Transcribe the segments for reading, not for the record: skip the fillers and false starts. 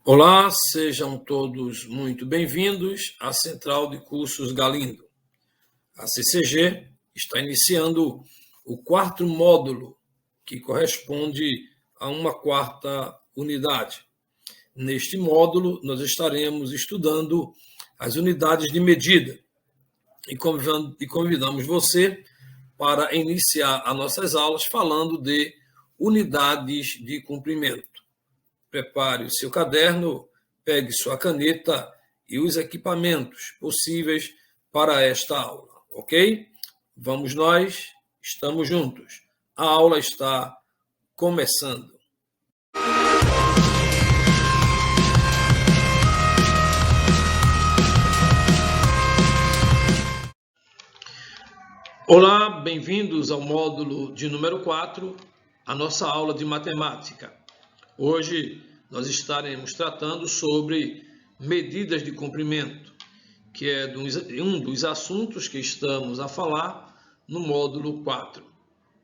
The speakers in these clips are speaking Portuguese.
Olá, sejam todos muito bem-vindos à Central de Cursos Galindo. A CCG está iniciando o quarto módulo, que corresponde a uma quarta unidade. Neste módulo, nós estaremos estudando as unidades de medida e convidamos você para iniciar as nossas aulas falando de unidades de comprimento. Prepare o seu caderno, pegue sua caneta e os equipamentos possíveis para esta aula, ok? Vamos nós, estamos juntos. A aula está começando. Olá, bem-vindos ao módulo de número 4, a nossa aula de matemática. Hoje nós estaremos tratando sobre medidas de comprimento, que é um dos assuntos que estamos a falar no módulo 4.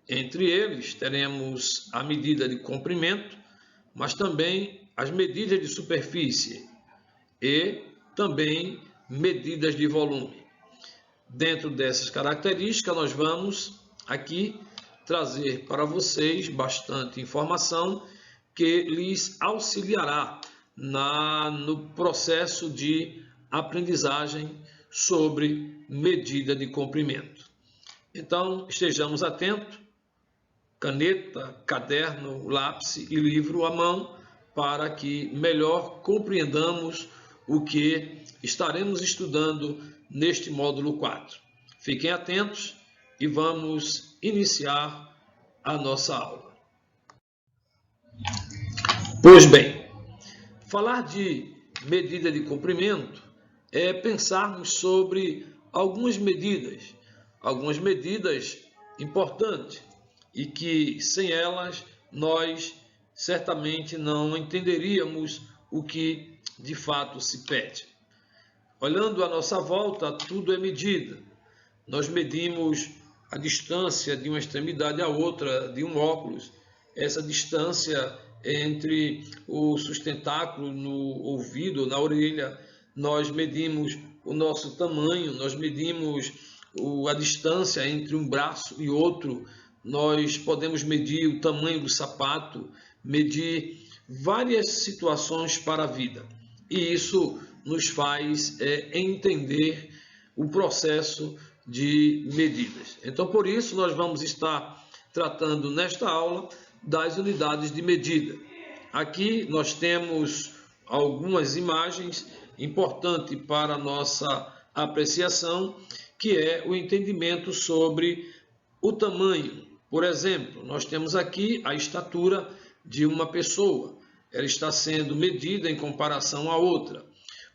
Entre eles, teremos a medida de comprimento, mas também as medidas de superfície e também medidas de volume. Dentro dessas características, nós vamos aqui trazer para vocês bastante informação que lhes auxiliará no processo de aprendizagem sobre medida de comprimento. Então, estejamos atentos, caneta, caderno, lápis e livro à mão, para que melhor compreendamos o que estaremos estudando neste módulo 4. Fiquem atentos e vamos iniciar a nossa aula. Pois bem, falar de medida de comprimento é pensarmos sobre algumas medidas importantes e que sem elas nós certamente não entenderíamos o que de fato se pede. Olhando à nossa volta, tudo é medida. Nós medimos a distância de uma extremidade à outra de um óculos, essa distância entre o sustentáculo no ouvido, na orelha. Nós medimos o nosso tamanho, nós medimos a distância entre um braço e outro, nós podemos medir o tamanho do sapato, medir várias situações para a vida. E isso nos faz entender o processo de medidas. Então, por isso, nós vamos estar tratando nesta aula das unidades de medida. Aqui nós temos algumas imagens importantes para a nossa apreciação, que é o entendimento sobre o tamanho. Por exemplo, nós temos aqui a estatura de uma pessoa. Ela está sendo medida em comparação à outra.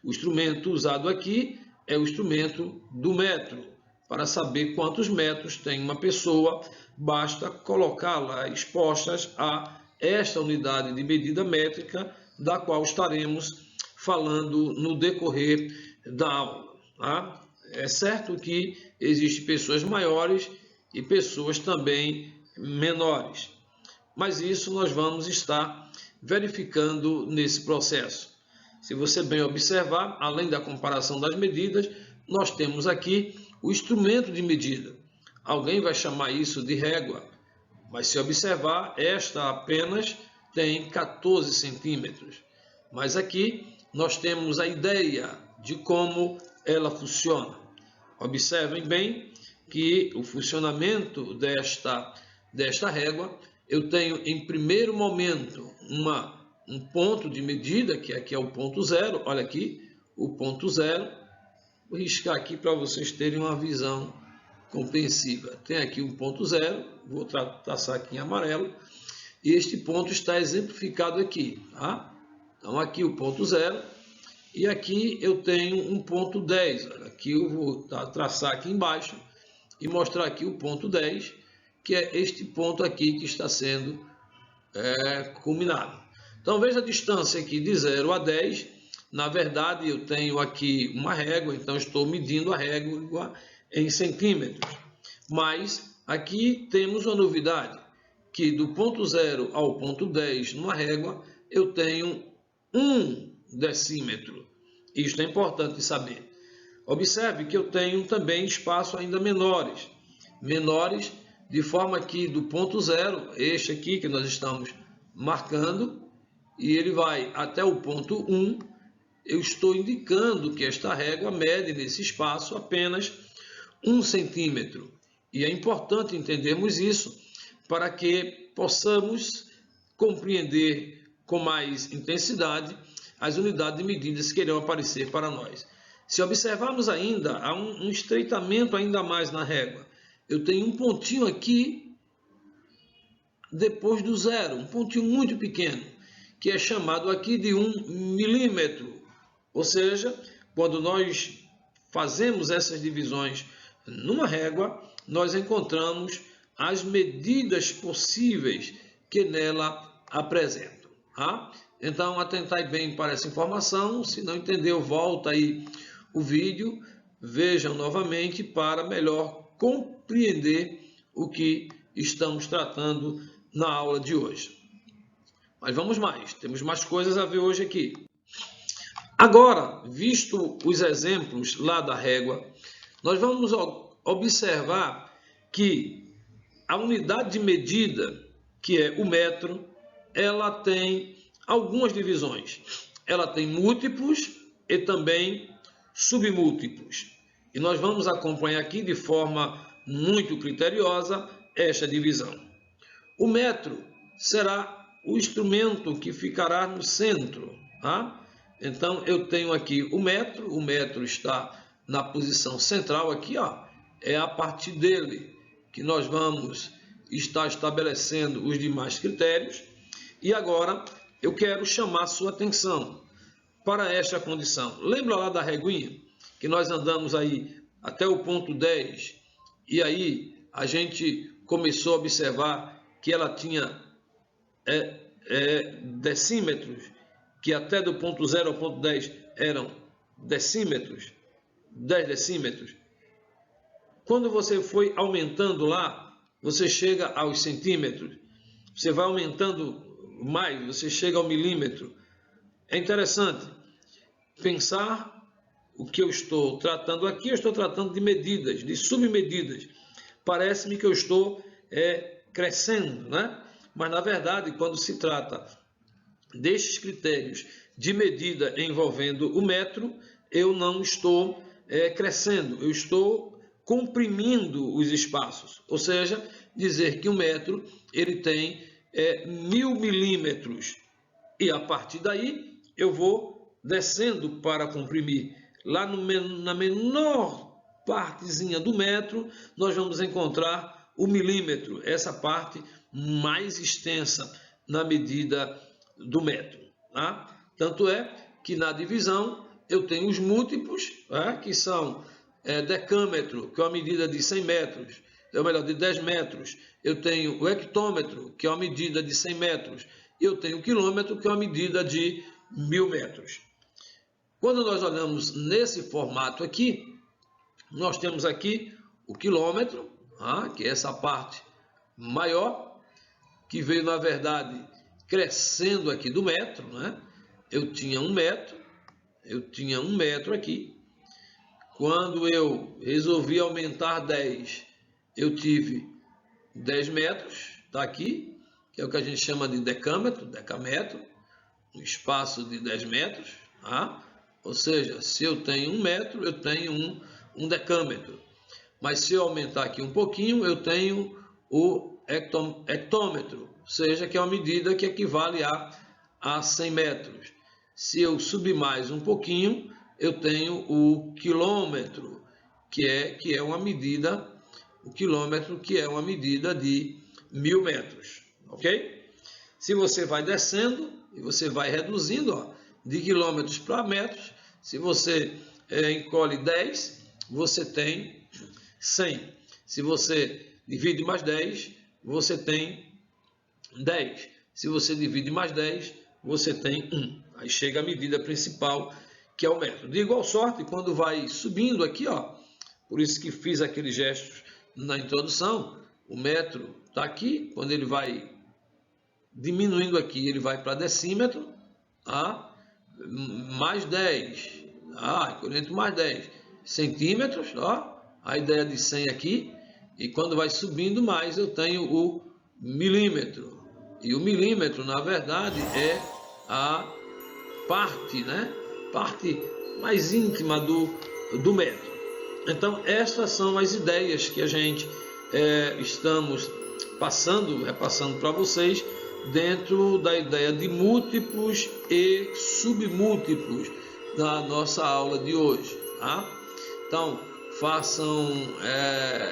O instrumento usado aqui é o instrumento do metro. Para saber quantos metros tem uma pessoa, basta colocá-la expostas a esta unidade de medida métrica, da qual estaremos falando no decorrer da aula. Tá? É certo que existem pessoas maiores e pessoas também menores, mas isso nós vamos estar verificando nesse processo. Se você bem observar, além da comparação das medidas, nós temos aqui o instrumento de medida. Alguém vai chamar isso de régua, mas se observar, esta apenas tem 14 centímetros. Mas aqui nós temos a ideia de como ela funciona. Observem bem que o funcionamento desta régua, eu tenho em primeiro momento um ponto de medida, que aqui é o ponto zero. Olha aqui, o ponto zero. Vou riscar aqui para vocês terem uma visão compreensiva. Tem aqui um ponto zero, vou traçar aqui em amarelo, e este ponto está exemplificado aqui. Tá? Então, aqui o ponto zero, e aqui eu tenho um ponto 10. Olha, aqui eu vou traçar aqui embaixo e mostrar aqui o ponto 10, que é este ponto aqui que está sendo culminado. Então, veja a distância aqui de 0 a 10. Na verdade, eu tenho aqui uma régua, então estou medindo a régua em centímetros. Mas aqui temos uma novidade, que do ponto 0 ao ponto 10 numa régua, eu tenho 1 decímetro. Isto é importante saber. Observe que eu tenho também espaços ainda menores. Menores de forma que do ponto zero, este aqui que nós estamos marcando, e ele vai até o ponto 1, eu estou indicando que esta régua mede nesse espaço apenas 1 centímetro. E é importante entendermos isso para que possamos compreender com mais intensidade as unidades de medidas que irão aparecer para nós. Se observarmos ainda, há um estreitamento ainda mais na régua. Eu tenho um pontinho aqui depois do zero, um pontinho muito pequeno, que é chamado aqui de 1 milímetro. Ou seja, quando nós fazemos essas divisões numa régua, nós encontramos as medidas possíveis que nela apresentam. Tá? Então, atentai bem para essa informação. Se não entendeu, volta aí o vídeo, vejam novamente para melhor compreender o que estamos tratando na aula de hoje. Mas vamos mais, temos mais coisas a ver hoje aqui. Agora, visto os exemplos lá da régua, nós vamos observar que a unidade de medida, que é o metro, ela tem algumas divisões. Ela tem múltiplos e também submúltiplos. E nós vamos acompanhar aqui de forma muito criteriosa esta divisão. O metro será o instrumento que ficará no centro. Tá? Então, eu tenho aqui o metro está na posição central aqui, ó. É a partir dele que nós vamos estar estabelecendo os demais critérios. E agora, eu quero chamar a sua atenção para esta condição. Lembra lá da reguinha? Que nós andamos aí até o ponto 10, e aí a gente começou a observar que ela tinha decímetros, que até do ponto 0 ao ponto 10 eram decímetros, 10 decímetros. Quando você foi aumentando lá, você chega aos centímetros, você vai aumentando mais, você chega ao milímetro. É interessante pensar o que eu estou tratando aqui. Eu estou tratando de medidas, de submedidas. Parece-me que eu estou crescendo, né? Mas, na verdade, quando se trata destes critérios de medida envolvendo o metro, eu não estou crescendo, eu estou comprimindo os espaços. Ou seja, dizer que o metro ele tem 1000 milímetros. E, a partir daí, eu vou descendo para comprimir. Lá na menor partezinha do metro, nós vamos encontrar o milímetro, essa parte mais extensa na medida do metro. Tá? Tanto é que na divisão eu tenho os múltiplos, que são decâmetro, que é uma medida de 100 metros, ou melhor, de 10 metros. Eu tenho o hectômetro, que é uma medida de 100 metros. E eu tenho o quilômetro, que é uma medida de 1000 metros. Quando nós olhamos nesse formato aqui, nós temos aqui o quilômetro, que é essa parte maior, que veio, na verdade, crescendo aqui do metro. Né? Eu tinha 1 metro, eu tinha 1 metro aqui. Quando eu resolvi aumentar 10, eu tive 10 metros, está aqui, que é o que a gente chama de decâmetro, um espaço de 10 metros. Ou seja, se eu tenho 1 metro, eu tenho um decâmetro. Mas se eu aumentar aqui um pouquinho, eu tenho o hectômetro, ou seja, que é uma medida que equivale a 100 metros. Se eu subir mais um pouquinho, eu tenho o quilômetro, que é uma medida, o quilômetro que é uma medida de 1000 metros, ok? Se você vai descendo e você vai reduzindo, de quilômetros para metros, se você encolhe 10, você tem 100. Se você divide mais 10, você tem 10. Se você divide mais 10, você tem 1. Aí chega a medida principal, que é o metro. De igual sorte, quando vai subindo aqui, por isso que fiz aqueles gestos na introdução, o metro está aqui, quando ele vai diminuindo aqui, ele vai para decímetro, mais 10, equipamento mais 10 centímetros, ó, a ideia de 100 aqui, e quando vai subindo mais eu tenho o milímetro, e o milímetro na verdade é a parte, né? Parte mais íntima do metro. Então estas são as ideias que a gente estamos repassando para vocês dentro da ideia de múltiplos e submúltiplos da nossa aula de hoje, tá? Então façam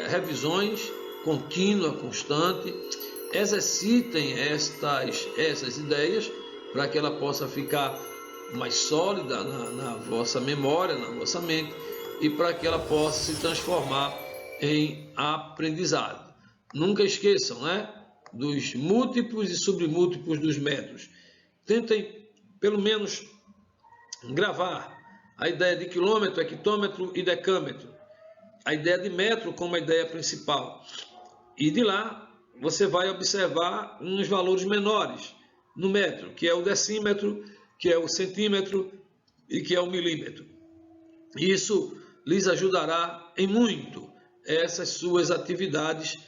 revisões contínua, constante, exercitem essas ideias para que ela possa ficar mais sólida na vossa memória, na vossa mente, e para que ela possa se transformar em aprendizado. Nunca esqueçam, né, dos múltiplos e submúltiplos dos metros. Tentem, pelo menos, gravar a ideia de quilômetro, hectômetro e decâmetro, a ideia de metro como a ideia principal. E de lá você vai observar uns valores menores no metro, que é o decímetro, que é o centímetro e que é o milímetro. Isso lhes ajudará em muito essas suas atividades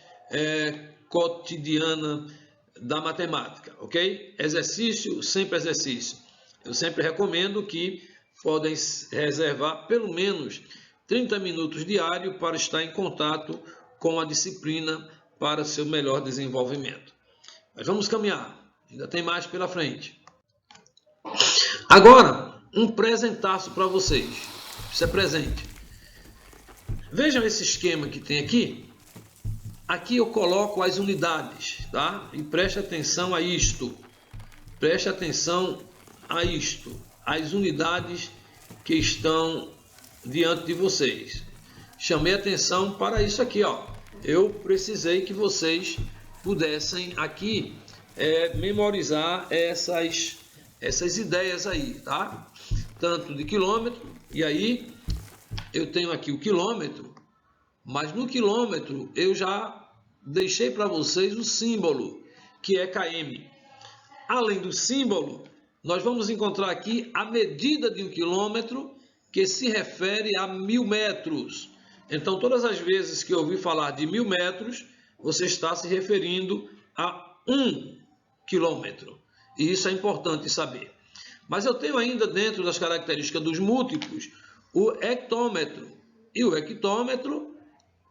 cotidianas da matemática, ok? Exercício, sempre exercício. Eu sempre recomendo que podem reservar pelo menos 30 minutos diários para estar em contato com a disciplina para seu melhor desenvolvimento. Mas vamos caminhar, ainda tem mais pela frente. Agora, um presentaço para vocês. Isso é presente. Vejam esse esquema que tem aqui. Aqui eu coloco as unidades, tá? E preste atenção a isto. Preste atenção a isto. As unidades que estão diante de vocês. Chamei atenção para isso aqui, ó. Eu precisei que vocês pudessem aqui memorizar essas ideias aí, tá? Tanto de quilômetro, e aí eu tenho aqui o quilômetro, mas no quilômetro eu já deixei para vocês o símbolo, que é km. Além do símbolo, nós vamos encontrar aqui a medida de um quilômetro, que se refere a 1000 metros. Então, todas as vezes que eu ouvir falar de 1000 metros, você está se referindo a 1 quilômetro. E isso é importante saber. Mas eu tenho ainda dentro das características dos múltiplos o hectômetro. E o hectômetro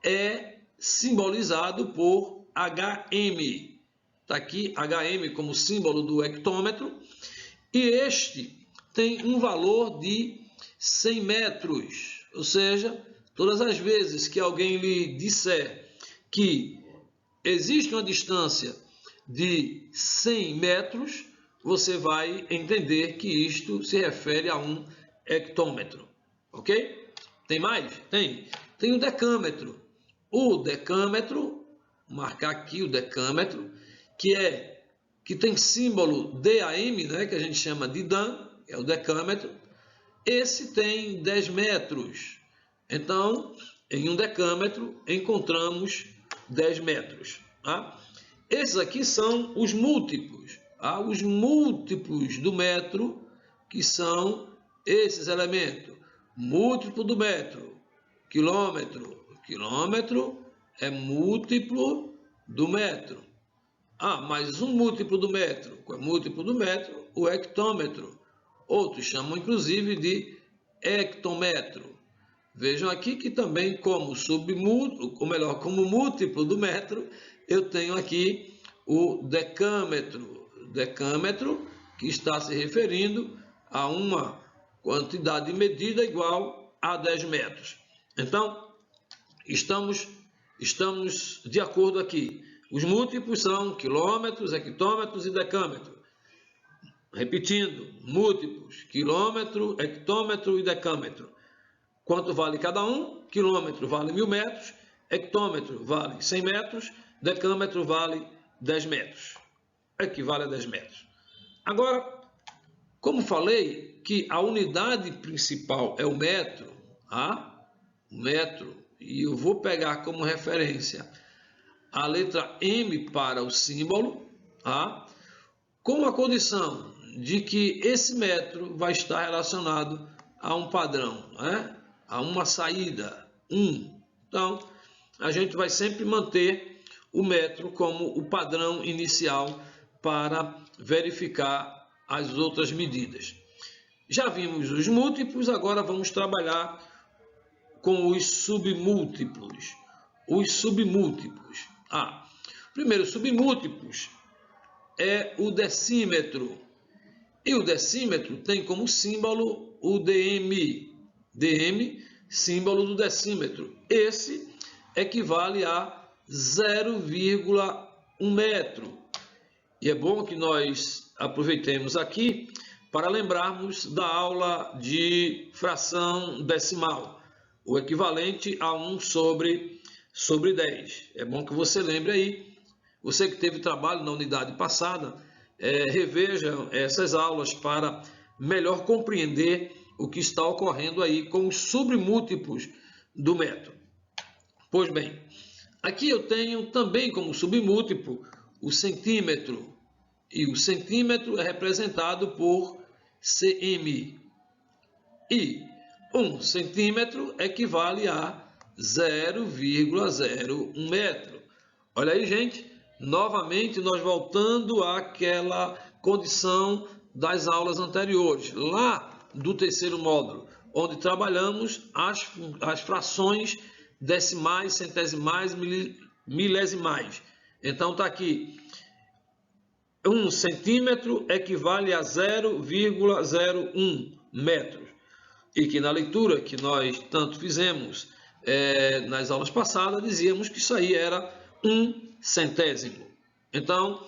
é simbolizado por HM. Está aqui HM como símbolo do hectômetro. E este tem um valor de 100 metros. Ou seja, todas as vezes que alguém lhe disser que existe uma distância de 100 metros, você vai entender que isto se refere a um hectômetro. Ok? Tem mais? Tem. Tem o decâmetro. O decâmetro, marcar aqui o decâmetro, que tem símbolo DAM, né, que a gente chama de Dan, é o decâmetro. Esse tem 10 metros. Então, em um decâmetro, encontramos 10 metros. Tá? Esses aqui são os múltiplos. Tá? Os múltiplos do metro, que são esses elementos. Múltiplo do metro, quilômetro. Quilômetro é múltiplo do metro. Mas um múltiplo do metro. Qual é múltiplo do metro? O hectômetro. Outros chamam, inclusive, de hectômetro. Vejam aqui que também como como múltiplo do metro, eu tenho aqui o decâmetro. Decâmetro que está se referindo a uma quantidade de medida igual a 10 metros. Então, estamos de acordo aqui. Os múltiplos são quilômetros, hectômetros e decâmetro. Repetindo, múltiplos, quilômetro, hectômetro e decâmetro. Quanto vale cada um? Quilômetro vale 1000 metros, hectômetro vale 100 metros, decâmetro vale 10 metros. Equivale a 10 metros. Agora, como falei que a unidade principal é o metro, o metro, e eu vou pegar como referência a letra M para o símbolo, com a condição de que esse metro vai estar relacionado a um padrão, né? A uma saída, 1. Então, a gente vai sempre manter o metro como o padrão inicial para verificar as outras medidas. Já vimos os múltiplos, agora vamos trabalhar com os submúltiplos. Os submúltiplos. Primeiro, submúltiplos é o decímetro. E o decímetro tem como símbolo o dm. dm, símbolo do decímetro. Esse equivale a 0,1 metro. E é bom que nós aproveitemos aqui para lembrarmos da aula de fração decimal, o equivalente a 1 sobre 10. É bom que você lembre aí, você que teve trabalho na unidade passada, reveja essas aulas para melhor compreender o que está ocorrendo aí com os submúltiplos do metro. Pois bem, aqui eu tenho também como submúltiplo o centímetro, e o centímetro é representado por cm. E 1 centímetro equivale a 0,01 metro. Olha aí, gente, novamente nós voltando àquela condição das aulas anteriores, lá do terceiro módulo, onde trabalhamos as frações decimais, centesimais, milesimais. Então está aqui, 1 centímetro equivale a 0,01 metros. E que na leitura que nós tanto fizemos nas aulas passadas, dizíamos que isso aí era 1 centésimo. Então,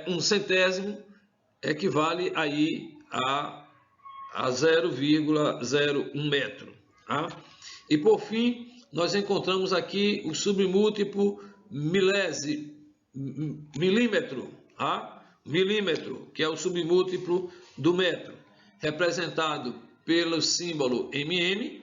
1 centésimo equivale aí a 0,01 metro. Tá? E por fim, nós encontramos aqui o submúltiplo milímetro. Milímetro, que é o submúltiplo do metro, representado pelo símbolo mm,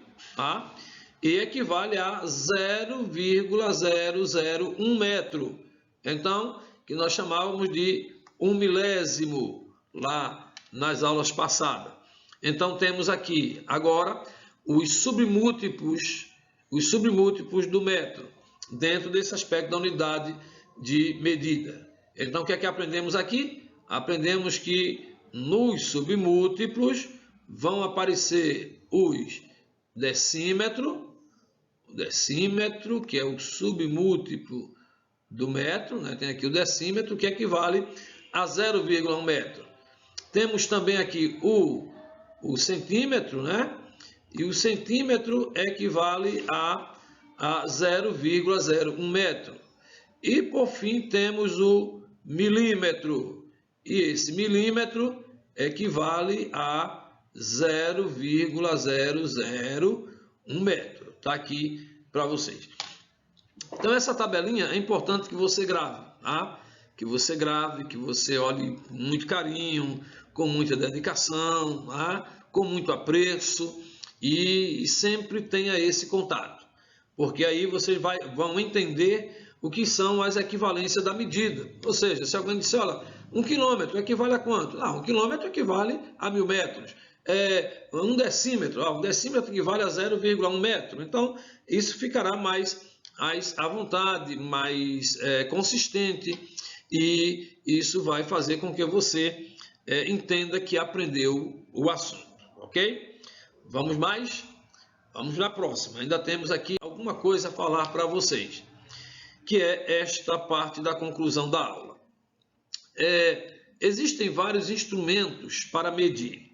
e equivale a 0,001 metro. Então, que nós chamávamos de 1 milésimo lá nas aulas passadas. Então, temos aqui agora os submúltiplos do metro, dentro desse aspecto da unidade de medida. Então, o que é que aprendemos aqui? Aprendemos que nos submúltiplos vão aparecer os decímetro, que é o submúltiplo do metro, né? Tem aqui o decímetro, que equivale a 0,1 metro. Temos também aqui o centímetro, né? E o centímetro equivale a 0,01 metro. E, por fim, temos o milímetro. E esse milímetro equivale a 0,001 metro. Está aqui para vocês. Então, essa tabelinha é importante que você grave. Tá? Que você grave, que você olhe com muito carinho, com muita dedicação, tá? Com muito apreço. E sempre tenha esse contato. Porque aí vocês vão entender o que são as equivalências da medida. Ou seja, se alguém disser, olha, 1 quilômetro equivale a quanto? 1 quilômetro equivale a 1000 metros. 1 decímetro, 1 decímetro equivale a 0,1 metro. Então, isso ficará mais à vontade, mais consistente, e isso vai fazer com que você entenda que aprendeu o assunto, ok? Vamos mais? Vamos na próxima. Ainda temos aqui alguma coisa a falar para vocês, que é esta parte da conclusão da aula. Existem vários instrumentos para medir.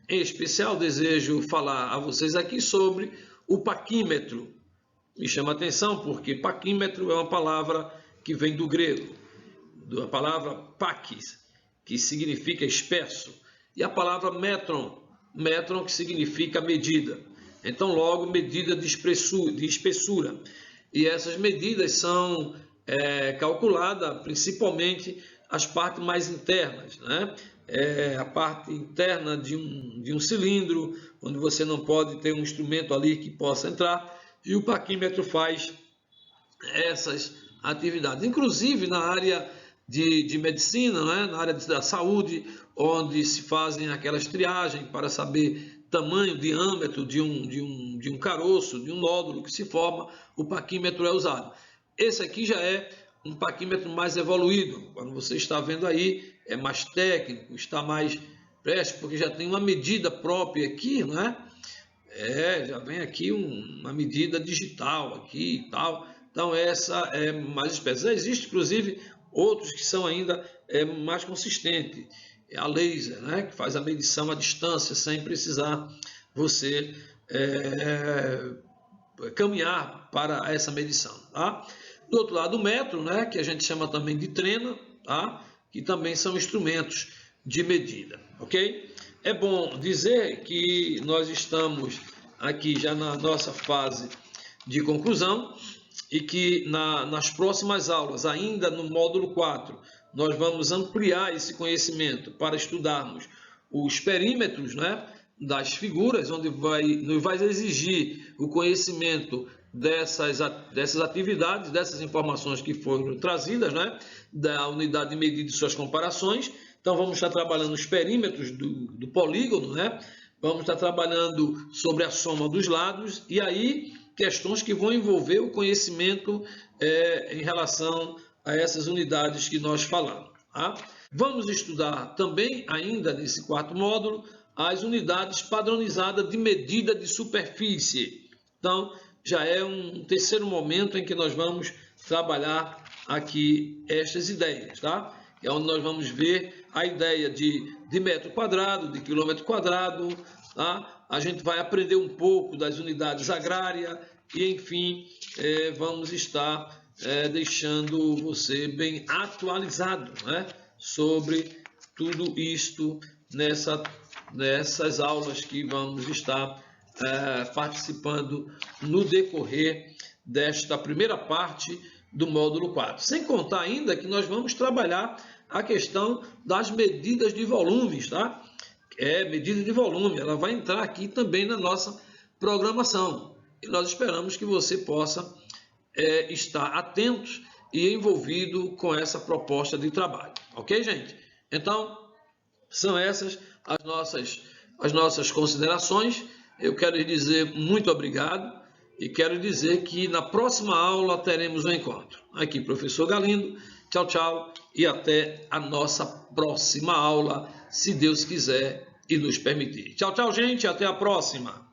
Em especial, desejo falar a vocês aqui sobre o paquímetro. Me chama a atenção porque paquímetro é uma palavra que vem do grego, da palavra pakis, que significa espesso, e a palavra metron, que significa medida. Então, logo, medida de espessura. E essas medidas são calculadas principalmente as partes mais internas, né? A parte interna de um cilindro, onde você não pode ter um instrumento ali que possa entrar, e o paquímetro faz essas atividades. Inclusive na área de medicina, né? Na área da saúde, onde se fazem aquelas triagens para saber tamanho, diâmetro de um caroço, de um nódulo que se forma, o paquímetro é usado. Esse aqui já é um paquímetro mais evoluído. Quando você está vendo aí, é mais técnico, está mais presto, porque já tem uma medida própria aqui, não é? Já vem aqui uma medida digital aqui e tal. Então essa é mais espécie. Existe, inclusive, outros que são ainda mais consistentes. A laser, né, que faz a medição à distância sem precisar você caminhar para essa medição. Tá? Do outro lado, o metro, né, que a gente chama também de trena, tá? Que também são instrumentos de medida. Ok? É bom dizer que nós estamos aqui já na nossa fase de conclusão e que nas próximas aulas, ainda no módulo 4, nós vamos ampliar esse conhecimento para estudarmos os perímetros, né, das figuras, onde nos vai exigir o conhecimento dessas atividades, dessas informações que foram trazidas, né, da unidade de medida e suas comparações. Então, vamos estar trabalhando os perímetros do polígono, né? Vamos estar trabalhando sobre a soma dos lados e aí questões que vão envolver o conhecimento em relação a essas unidades que nós falamos. Tá? Vamos estudar também, ainda nesse quarto módulo, as unidades padronizadas de medida de superfície. Então, já é um terceiro momento em que nós vamos trabalhar aqui estas ideias, tá? É onde nós vamos ver a ideia de metro quadrado, de quilômetro quadrado, tá? A gente vai aprender um pouco das unidades agrárias e, enfim, vamos estar deixando você bem atualizado, né, sobre tudo isto nessas aulas que vamos estar participando no decorrer desta primeira parte do módulo 4. Sem contar ainda que nós vamos trabalhar a questão das medidas de volumes, tá? Medida de volume, ela vai entrar aqui também na nossa programação. E nós esperamos que você possa estar atento e envolvido com essa proposta de trabalho. Ok, gente? Então, são essas as nossas considerações. Eu quero lhe dizer muito obrigado e quero dizer que na próxima aula teremos um encontro. Aqui, professor Galindo. Tchau, tchau e até a nossa próxima aula, se Deus quiser e nos permitir. Tchau, tchau, gente. Até a próxima.